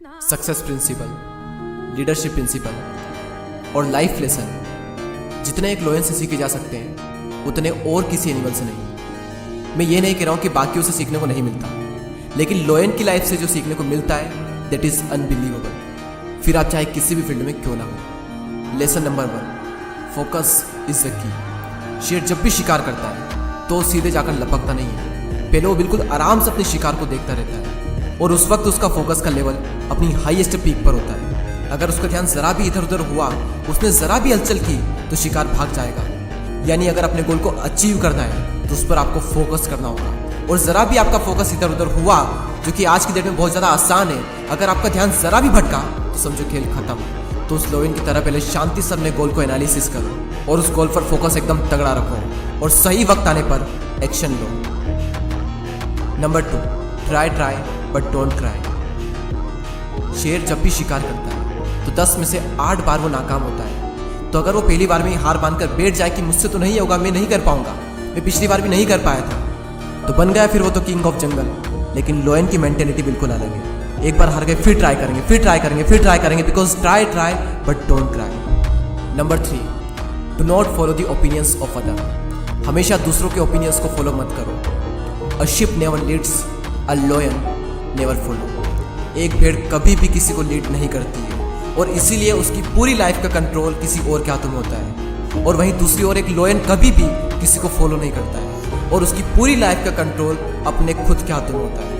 Success principal, leadership principal और life lesson जितने एक लोयन से सीखे जा सकते हैं उतने और किसी एनिमल से नहीं। मैं ये नहीं कह रहा हूँ कि बाकियों से सीखने को नहीं मिलता, लेकिन लोयन की लाइफ से जो सीखने को मिलता है दैट इज़ अनबिलीवेबल। फिर आप चाहे किसी भी फील्ड में क्यों ना हो। Lesson number 1, focus is the key. शेर जब भी शिकार करता है तो सीधे जाकर लपकता नहीं है, पहले वो बिल्कुल आराम से अपने शिकार को देखता रहता है और उस वक्त उसका फोकस का लेवल अपनी हाईएस्ट पीक पर होता है। अगर उसका ध्यान जरा भी इधर उधर हुआ, उसने जरा भी हलचल की तो शिकार भाग जाएगा। यानी अगर अपने गोल को अचीव करना है तो उस पर आपको फोकस करना होगा, और जरा भी आपका फोकस इधर उधर हुआ, जो कि आज की डेट में बहुत ज़्यादा आसान है, अगर आपका ध्यान जरा भी भटका तो समझो खेल खत्म। तो उस लोयन की तरह पहले शांति से अपने गोल को एनालिसिस करो और उस गोल पर फोकस एकदम तगड़ा रखो और सही वक्त आने पर action low. Number 2, try but don't cry. शेर जब भी शिकार करता है तो 10 में से 8 बार वो नाकाम होता है। तो अगर वो पहली बार में ही हार मानकर बैठ जाए कि मुझसे तो नहीं होगा, मैं नहीं कर पाऊंगा, मैं पिछली बार भी नहीं कर पाया था, तो बन गया फिर वो तो किंग ऑफ जंगल। लेकिन लोयन की मेंटेलिटी बिल्कुल अलग है। एक बार हार गए फिर ट्राई करेंगे, फिर ट्राई करेंगे, फिर ट्राई करेंगे, because try but don't cry. Number 3, do not follow the opinions of other. हमेशा दूसरों के ओपिनियंस को फॉलो मत करो। A sheep never leads, a lion never follow. एक भेड़ कभी भी किसी को लीड नहीं करती है और इसीलिए उसकी पूरी लाइफ का कंट्रोल किसी और के हाथों में होता है। और वहीं दूसरी ओर एक लोयन कभी भी किसी को फॉलो नहीं करता है और उसकी पूरी लाइफ का कंट्रोल अपने खुद के हाथों में होता है।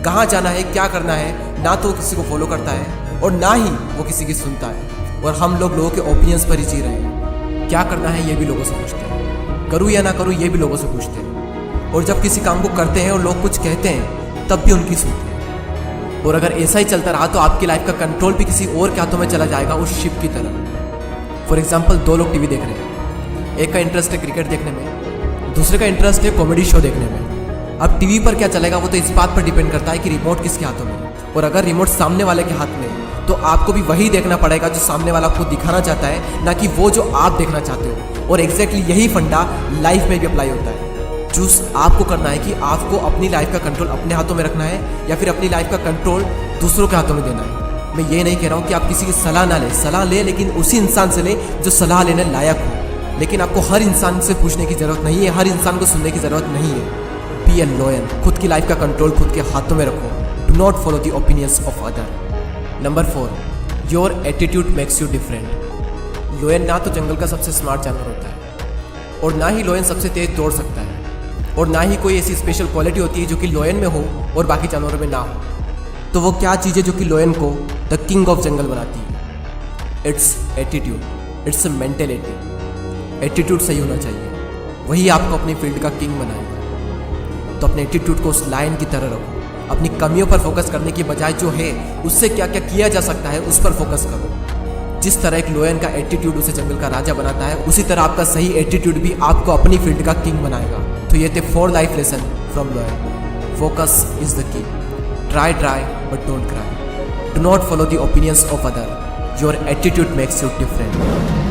कहाँ जाना है, क्या करना है, ना तो वो किसी को फॉलो करता है और ना ही वो किसी की सुनता है। और हम लोगों के ओपिनियंस पर ही जी रहे हैं। क्या करना है ये भी लोगों से पूछते हैं, करूँ या ना करूँ ये भी लोगों से पूछते हैं। और जब किसी काम को करते हैं और लोग कुछ कहते हैं तब भी उनकी सुनते हैं। और अगर ऐसा ही चलता रहा तो आपकी लाइफ का कंट्रोल भी किसी और के हाथों में चला जाएगा, उस शिप की तरह। फॉर एग्जाम्पल, 2 लोग टीवी देख रहे हैं, एक का इंटरेस्ट है क्रिकेट देखने में, दूसरे का इंटरेस्ट है कॉमेडी शो देखने में। अब टीवी पर क्या चलेगा वो तो इस बात पर डिपेंड करता है कि रिमोट किसके हाथों में है। और अगर रिमोट सामने वाले के हाथ में है तो आपको भी वही देखना पड़ेगा जो सामने वाला आपको दिखाना चाहता है, ना कि वो जो आप देखना चाहते हो। और एग्जैक्टली यही फंडा लाइफ में भी अप्लाई होता है। चूज आपको करना है कि आपको अपनी लाइफ का कंट्रोल अपने हाथों में रखना है या फिर अपनी लाइफ का कंट्रोल दूसरों के हाथों में देना है। मैं ये नहीं कह रहा हूँ कि आप किसी की सलाह ना लें, सलाह लें लेकिन उसी इंसान से लें जो सलाह लेने लायक हो। लेकिन आपको हर इंसान से पूछने की ज़रूरत नहीं है, हर इंसान को सुनने की ज़रूरत नहीं है। बी ए लॉयल, खुद की लाइफ का कंट्रोल खुद के हाथों में रखो। Do not follow the opinions of other. Number 4, your attitude makes you different. लोयन ना तो जंगल का सबसे स्मार्ट जानवर होता है और ना ही लोयन सबसे तेज दौड़ सकता है, और ना ही कोई ऐसी स्पेशल क्वालिटी होती है जो कि लोयन में हो और बाकी जानवरों में ना हो। तो वो क्या चीज़ है जो कि लोयन को द किंग ऑफ जंगल बनाती है? It's attitude, it's a mentality. Attitude सही होना चाहिए, वही आपको अपनी फील्ड का किंग बनाएगा। तो अपने एटीट्यूड को उस लायन की तरह रखो। अपनी कमियों पर फोकस करने की बजाय जो है उससे क्या क्या किया जा सकता है उस पर फोकस करो। जिस तरह एक लोयन का एटीट्यूड उसे जंगल का राजा बनाता है, उसी तरह आपका सही एटीट्यूड भी आपको अपनी फील्ड का किंग बनाएगा। तो ये थे 4 life lesson from लोयन। Focus is the key. Try but don't cry. Do not follow the opinions of other. Your attitude makes you different.